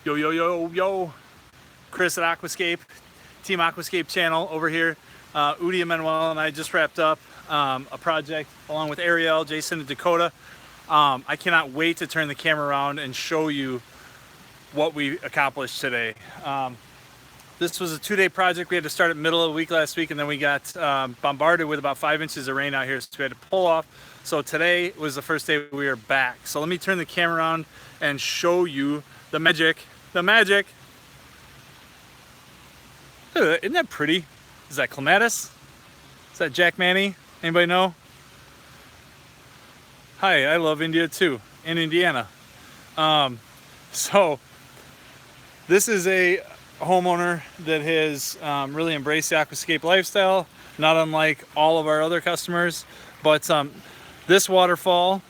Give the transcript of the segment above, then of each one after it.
Yo, yo, yo, yo. Chris at Aquascape, Team Aquascape channel over here. Udi and Manuel and I just wrapped up a project along with Ariel, Jason, and Dakota. I cannot wait to turn the camera around and show you what we accomplished today. This was a 2-day project. We had to start at middle of the week last week, and then we got bombarded with about 5 inches of rain out here, so we had to pull off. So today was the first day we were back. So let me turn the camera around and show you the magic. The magic. Isn't that pretty? Is that clematis? Is that Jack Manny? Anybody know? Hi, I love India too, in Indiana. So this is a homeowner that has really embraced the aquascape lifestyle, not unlike all of our other customers. But this waterfall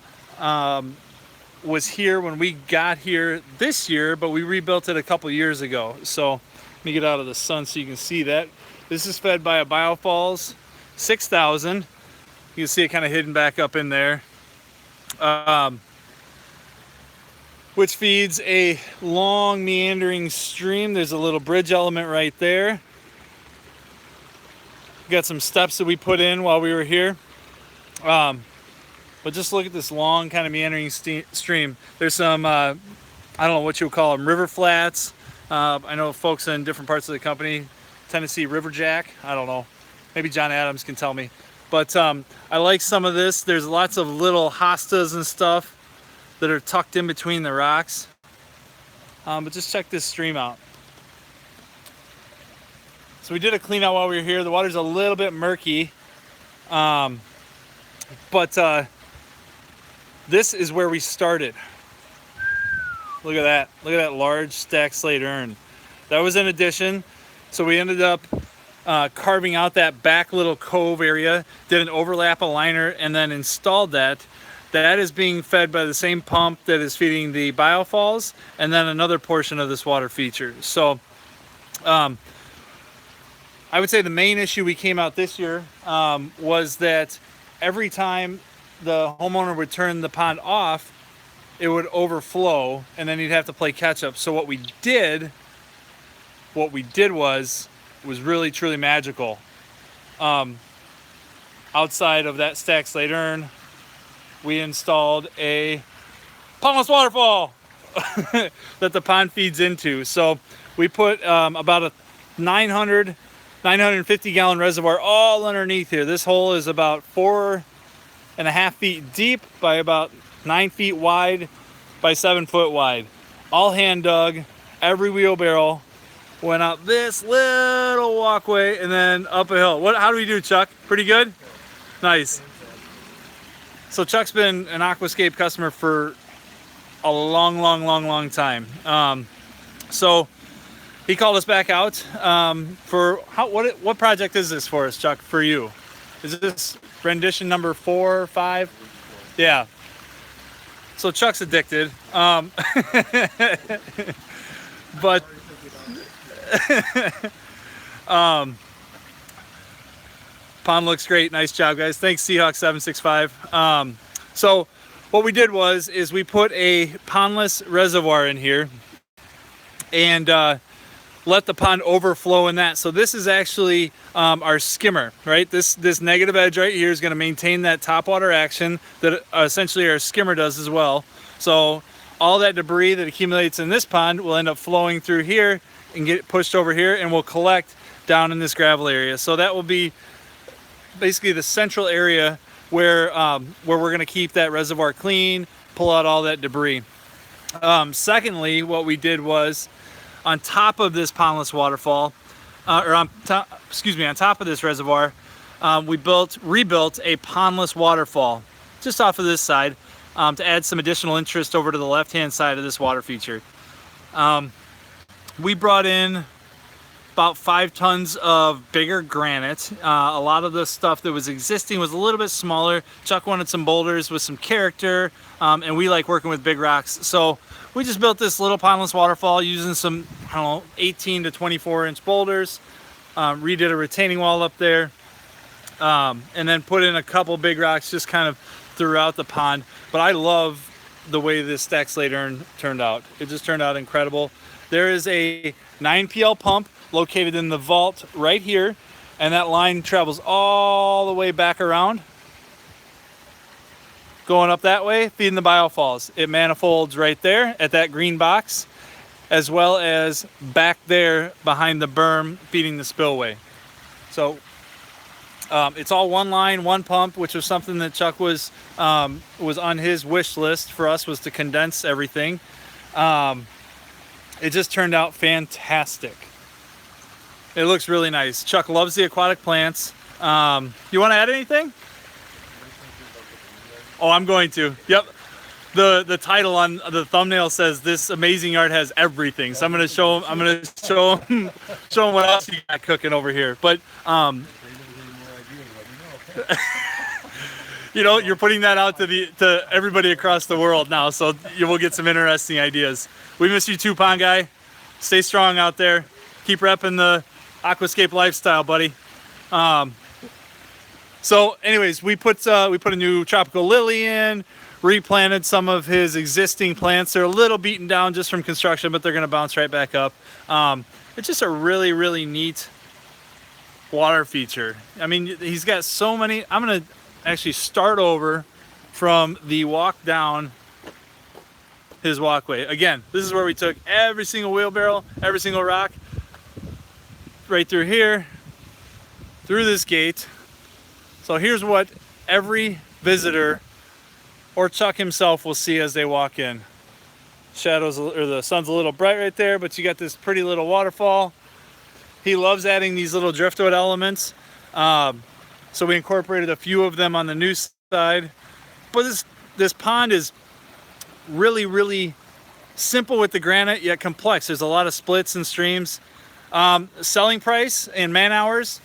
was here when we got here this year, but we rebuilt it a couple years ago. So let me get out of the sun so you can see that. This is fed by a Biofalls 6000. You can see it kind of hidden back up in there. Which feeds a long meandering stream. There's a little bridge element right there. Got some steps that we put in while we were here. But just look at this long kind of meandering stream. There's some, I don't know what you would call them, river flats. I know folks in different parts of the company tend to see riverjack. I don't know. Maybe John Adams can tell me. But I like some of this. There's lots of little hostas and stuff that are tucked in between the rocks. But just check this stream out. So we did a clean out while we were here. The water's a little bit murky. But this is where we started. Look at that. Look at that large stacked slate urn. That was an addition. So we ended up carving out that back little cove area, did an overlap aligner, and then installed that. That is being fed by the same pump that is feeding the Biofalls, and then another portion of this water feature. So I would say the main issue we came out this year was that every time the homeowner would turn the pond off, it would overflow, and then he'd have to play catch up. So what we did was really truly magical. Outside of that stacked slate urn, we installed a pondless waterfall that the pond feeds into. So we put about a 950 gallon reservoir all underneath here. This hole is about 4.5 feet deep by about 9 feet wide by 7 foot wide. All hand dug. Every wheelbarrow went up this little walkway and then up a hill. How do we do, Chuck? Pretty good? Nice. So Chuck's been an Aquascape customer for a long time. So he called us back out for what project is this for us, Chuck? For you, is this rendition number 4 or 5? Yeah. So Chuck's addicted, but pond looks great. Nice job, guys. Thanks, Seahawk765. So what we did is we put a pondless reservoir in here and let the pond overflow in that. So this is actually our skimmer, right? This negative edge right here is going to maintain that top water action that essentially our skimmer does as well. So all that debris that accumulates in this pond will end up flowing through here and get pushed over here, and will collect down in this gravel area. So that will be basically the central area where we're going to keep that reservoir clean, pull out all that debris. Secondly, what we did was, on top of this pondless waterfall, on top of this reservoir, we rebuilt a pondless waterfall just off of this side to add some additional interest over to the left-hand side of this water feature. We brought in about 5 tons of bigger granite. A lot of the stuff that was existing was a little bit smaller. Chuck wanted some boulders with some character, and we like working with big rocks. So we just built this little pondless waterfall using some, 18 to 24 inch boulders. Redid a retaining wall up there, and then put in a couple big rocks just kind of throughout the pond. But I love the way this stacked slate urn turned out. It just turned out incredible. there is a 9 PL pump located in the vault right here, and that line travels all the way back around, going up that way, feeding the biofalls. It manifolds right there at that green box, as well as back there behind the berm, feeding the spillway. So it's all one line, one pump, which was something that Chuck was on his wish list for us, was to condense everything. It just turned out fantastic. It looks really nice. Chuck loves the aquatic plants. You want to add anything? Oh, I'm going to. Yep. The title on the thumbnail says this amazing art has everything. So I'm going to show him. I'm going to show him what else you got cooking over here. But you know, you're putting that out to everybody across the world now, so you will get some interesting ideas. We miss you too, Pond Guy. Stay strong out there. Keep repping the Aquascape lifestyle, buddy. So anyways, we put a new tropical lily in, replanted some of his existing plants. They're a little beaten down just from construction, but they're going to bounce right back up. It's just a really, really neat water feature. I mean, he's got so many. I'm going to actually start over from the walk down his walkway. Again, this is where we took every single wheelbarrow, every single rock, right through here, through this gate. So here's what every visitor or Chuck himself will see as they walk in. Shadows, or the sun's a little bright right there, but you got this pretty little waterfall. He loves adding these little driftwood elements. So we incorporated a few of them on the new side. But this pond is really, really simple with the granite, yet complex. There's a lot of splits and streams. Selling price and man hours,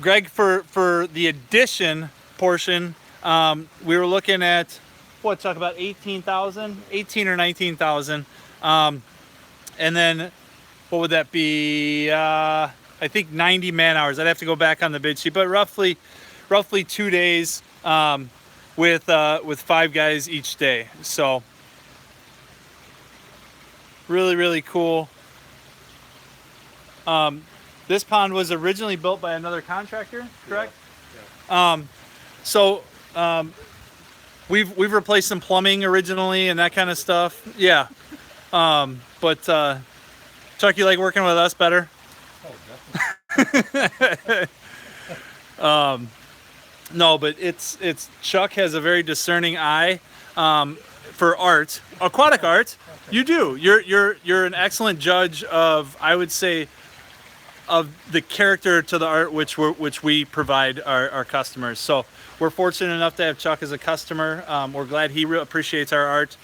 Greg, for the addition portion, we were looking at, talk about 18,000, 18 or 19,000. And then what would that be? I think 90 man hours. I'd have to go back on the bid sheet, but roughly 2 days with 5 guys each day. So really, really cool. This pond was originally built by another contractor, correct? Yeah. Yeah. We've replaced some plumbing originally and that kind of stuff. Yeah. But Chuck, you like working with us better? Oh, definitely. No, but it's Chuck has a very discerning eye for art, aquatic art. Okay. You do. You're an excellent judge of, I would say, of the character to the art which we provide our customers. So we're fortunate enough to have Chuck as a customer. We're glad he appreciates our art.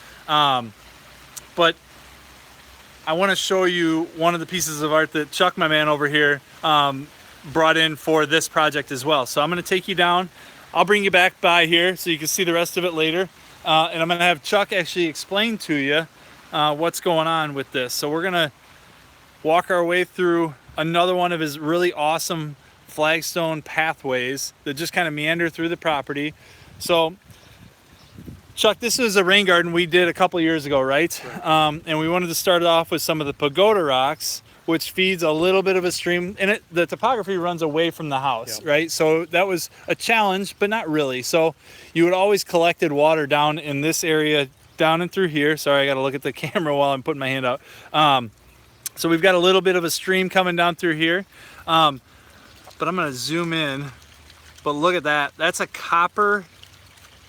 But I want to show you one of the pieces of art that Chuck, my man over here, brought in for this project as well. So I'm going to take you down. I'll bring you back by here so you can see the rest of it later. And I'm going to have Chuck actually explain to you what's going on with this. So we're going to walk our way through another one of his really awesome flagstone pathways that just kind of meander through the property. So Chuck, this is a rain garden we did a couple years ago, right? And we wanted to start off with some of the pagoda rocks, which feeds a little bit of a stream, and the topography runs away from the house, yeah. Right? So that was a challenge, but not really. So you would always collected water down in this area, down and through here. Sorry, I got to look at the camera while I'm putting my hand out. So we've got a little bit of a stream coming down through here, but I'm going to zoom in. But look at that. That's a copper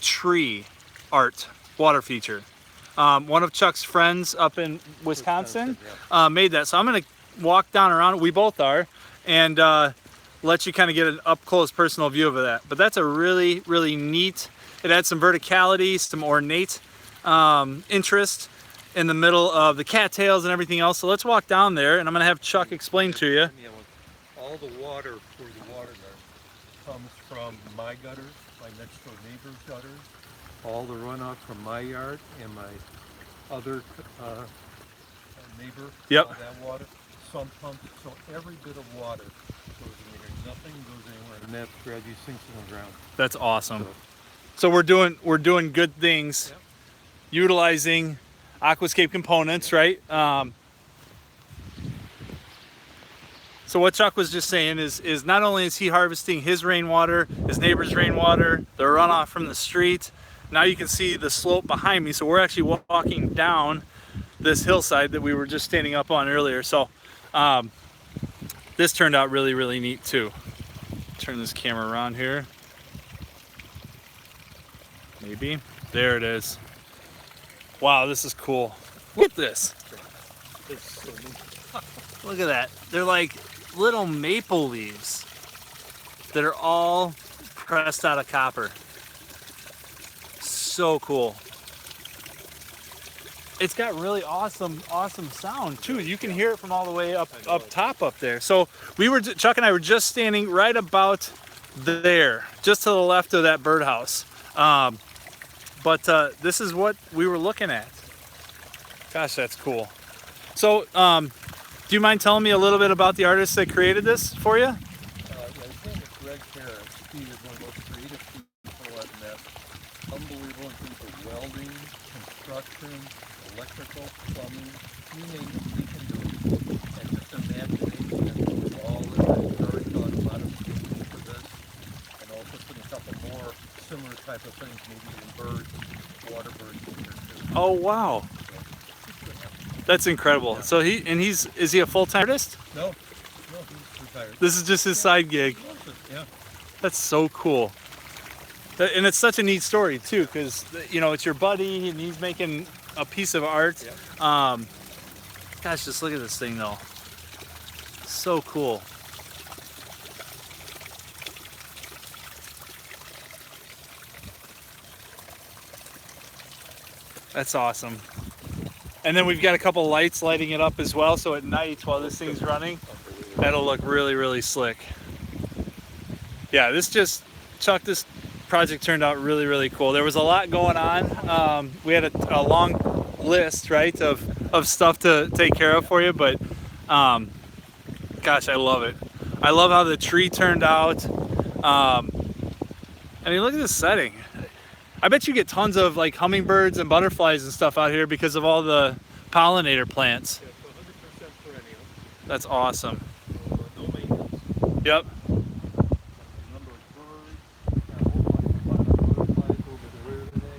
tree art water feature. One of Chuck's friends up in Wisconsin made that. So I'm going to walk down around it. We both are, and let you kind of get an up close personal view of that. But that's a really, really neat. It adds some verticality, some ornate interest in the middle of the cattails and everything else. So let's walk down there, and I'm going to have Chuck explain to you. All the water for the water garden comes from my gutters, my next door neighbor's gutters, all the runoff from my yard and my other neighbor. Yep. That water, sump pumps, so every bit of water goes in here. Nothing goes anywhere, and that gradually sinks in the ground. That's awesome. So we're doing good things, yep. Utilizing Aquascape components, right? So what Chuck was just saying is not only is he harvesting his rainwater, his neighbor's rainwater, the runoff from the street, now you can see the slope behind me. So we're actually walking down this hillside that we were just standing up on earlier. So this turned out really, really neat too. Turn this camera around here. Maybe. There it is. Wow, this is cool. Look at this. Look at that. They're like little maple leaves that are all pressed out of copper. So cool. It's got really awesome sound too. You can hear it from all the way up top up there. So Chuck and I were just standing right about there, just to the left of that birdhouse. But this is what we were looking at. Gosh, that's cool. So, do you mind telling me a little bit about the artist that created this for you? Yeah, his name is Greg Harris. He is one of the most creative people I've met. Unbelievable in terms of welding, construction, electrical, plumbing, you name it, he can do it. And just imagination and all of that. Very thought a lot of people for this. And also putting a couple more similar type of things, maybe even birds, water birds in here too. Oh wow. That's incredible. Yeah. So is he a full-time artist? No, he's retired. This is just his side gig. Yeah. That's so cool. And it's such a neat story too, because you know it's your buddy and he's making a piece of art. Yeah. Gosh, just look at this thing though. So cool. That's awesome. And then we've got a couple lights lighting it up as well, so at night while this thing's running, that'll look really, really slick. Yeah, Chuck, this project turned out really, really cool. There was a lot going on. We had a long list, right, of stuff to take care of for you, but gosh, I love it. I love how the tree turned out. I mean, look at this setting. I bet you get tons of like hummingbirds and butterflies and stuff out here because of all the pollinator plants. Yeah, so 100% perennial. That's awesome. No maintenance. Yep. Number of birds. A whole bunch of butterflies over there today.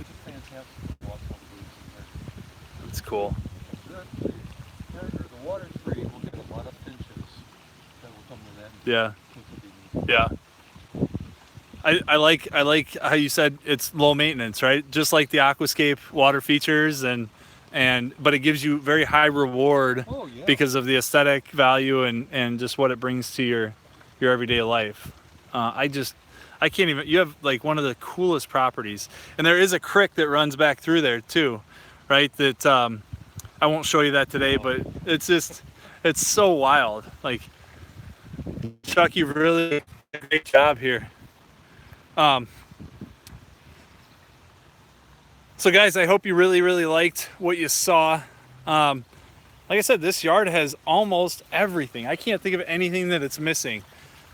It's just fantastic to walk on birds in there. That's cool. The water tree will get a lot of finches that will come to that. Yeah. Which will be neat. Yeah. I like how you said it's low maintenance, right? Just like the Aquascape water features but it gives you very high reward because of the aesthetic value and just what it brings to your everyday life. I can't even, you have like one of the coolest properties. And there is a creek that runs back through there too, right? That I won't show you that today, but it's so wild. Like, Chuck, you've really done a great job here. So guys, I hope you really, really liked what you saw. Like I said, this yard has almost everything. I can't think of anything that it's missing.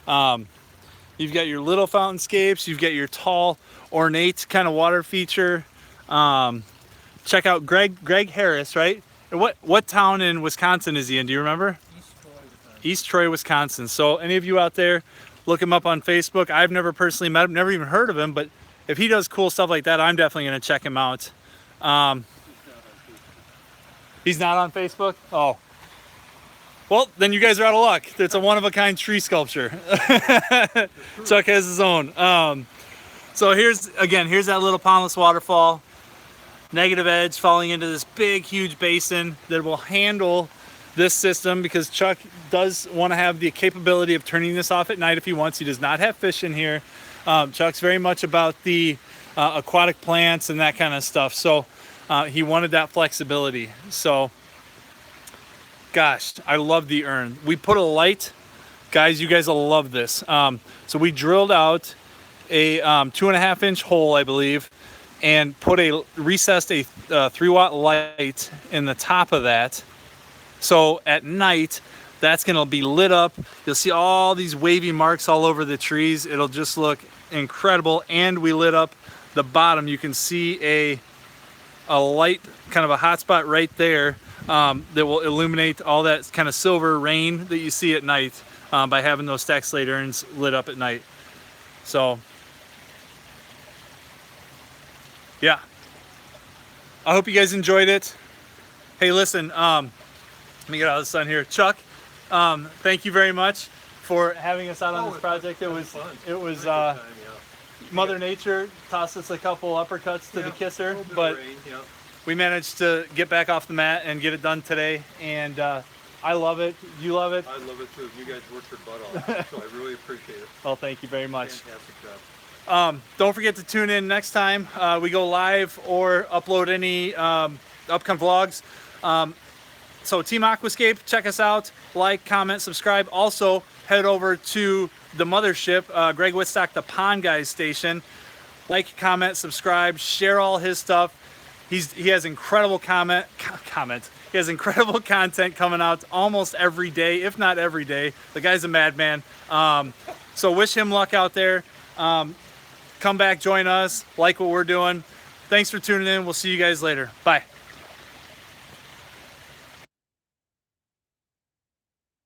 You've got your little fountainscapes, you've got your tall, ornate kind of water feature. Check out Greg Harris, right? What town in Wisconsin is he in? Do you remember? East Troy, Wisconsin. So any of you out there, look him up on Facebook. I've never personally met him, never even heard of him, but if he does cool stuff like that, I'm definitely going to check him out. He's not on Facebook? Oh. Well, then you guys are out of luck. It's a one-of-a-kind tree sculpture. Chuck has his own. So here's that little pondless waterfall. Negative edge falling into this big, huge basin that will handle this system, because Chuck does want to have the capability of turning this off at night if he wants. He does not have fish in here. Chuck's very much about the aquatic plants and that kind of stuff. So he wanted that flexibility. So, gosh, I love the urn. We put a light. Guys, you guys will love this. So we drilled out a 2.5-inch hole, I believe, and recessed a 3-watt light in the top of that. So at night, that's going to be lit up. You'll see all these wavy marks all over the trees. It'll just look incredible. And we lit up the bottom. You can see a light, kind of a hot spot right there that will illuminate all that kind of silver rain that you see at night by having those stack slate urns lit up at night. So yeah, I hope you guys enjoyed it. Hey, listen, let me get out of the sun here. Chuck, thank you very much for having us out on this project. It was Mother Nature tossed us a couple uppercuts to the kisser, but we managed to get back off the mat and get it done today, and I love it. You love it? I love it too. You guys worked your butt off, so I really appreciate it. Well, thank you very much. Fantastic job. Don't forget to tune in next time we go live or upload any upcoming vlogs. So Team Aquascape, check us out, like, comment, subscribe. Also, head over to the mothership, Greg Whitstock, the Pond Guys station. Like, comment, subscribe, share all his stuff. He has incredible He has incredible content coming out almost every day, if not every day. The guy's a madman. So wish him luck out there. Come back, join us, like what we're doing. Thanks for tuning in. We'll see you guys later. Bye.